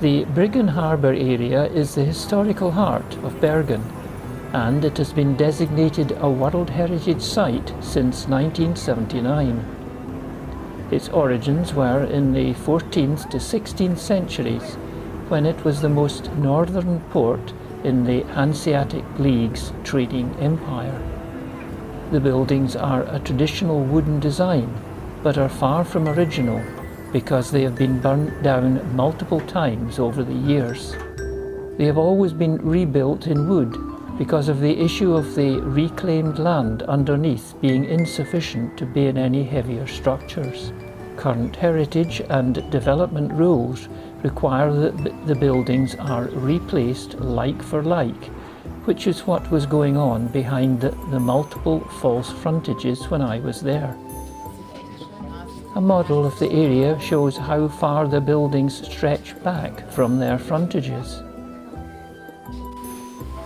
The Bryggen harbour area is the historical heart of Bergen, and it has been designated a World Heritage Site since 1979. Its origins were in the 14th to 16th centuries, when it was the most northern port in the Hanseatic League's trading empire. The buildings are a traditional wooden design, but are far from original because they have been burnt down multiple times over the years. They have always been rebuilt in wood because of the issue of the reclaimed land underneath being insufficient to bear any heavier structures. Current heritage and development rules require that the buildings are replaced like for like, which is what was going on behind the multiple false frontages when I was there. A model of the area shows how far the buildings stretch back from their frontages.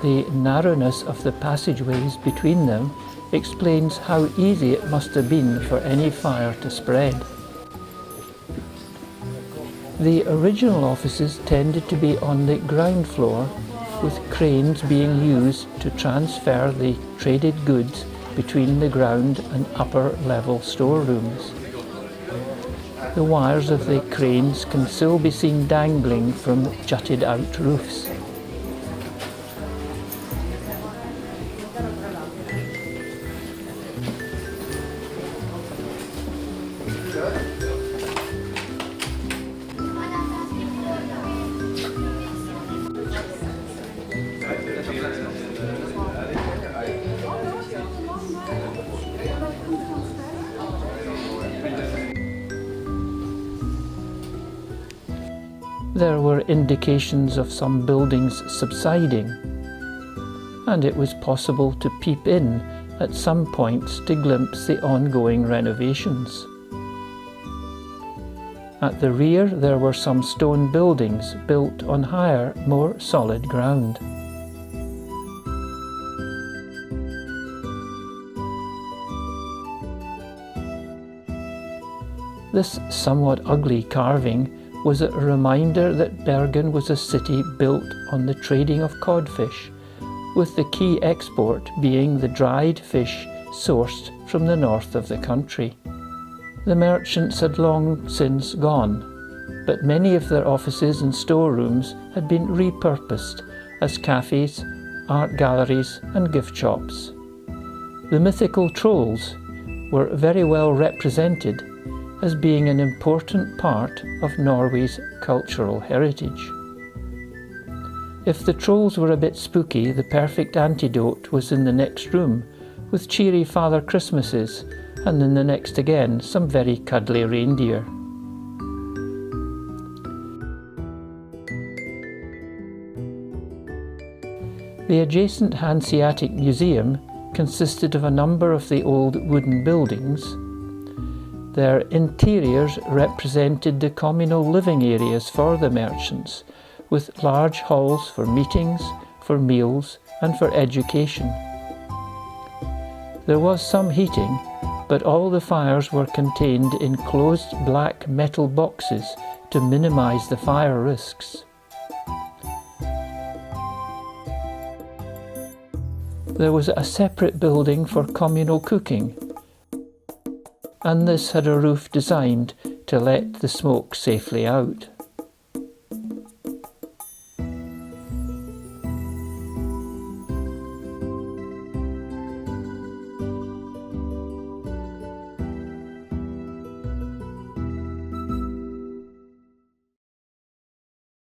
The narrowness of the passageways between them explains how easy it must have been for any fire to spread. The original offices tended to be on the ground floor, with cranes being used to transfer the traded goods between the ground and upper level storerooms. The wires of the cranes can still be seen dangling from jutted out roofs. There were indications of some buildings subsiding, and it was possible to peep in at some points to glimpse the ongoing renovations. At the rear there were some stone buildings built on higher, more solid ground. This somewhat ugly carving was a reminder that Bergen was a city built on the trading of codfish, with the key export being the dried fish sourced from the north of the country. The merchants had long since gone, but many of their offices and storerooms had been repurposed as cafes, art galleries and gift shops. The mythical trolls were very well represented as being an important part of Norway's cultural heritage. If the trolls were a bit spooky, the perfect antidote was in the next room, with cheery Father Christmases, and in the next again some very cuddly reindeer. The adjacent Hanseatic Museum consisted of a number of the old wooden buildings. Their interiors represented the communal living areas for the merchants, with large halls for meetings, for meals and for education. There was some heating, but all the fires were contained in closed black metal boxes to minimise the fire risks. There was a separate building for communal cooking, and this had a roof designed to let the smoke safely out.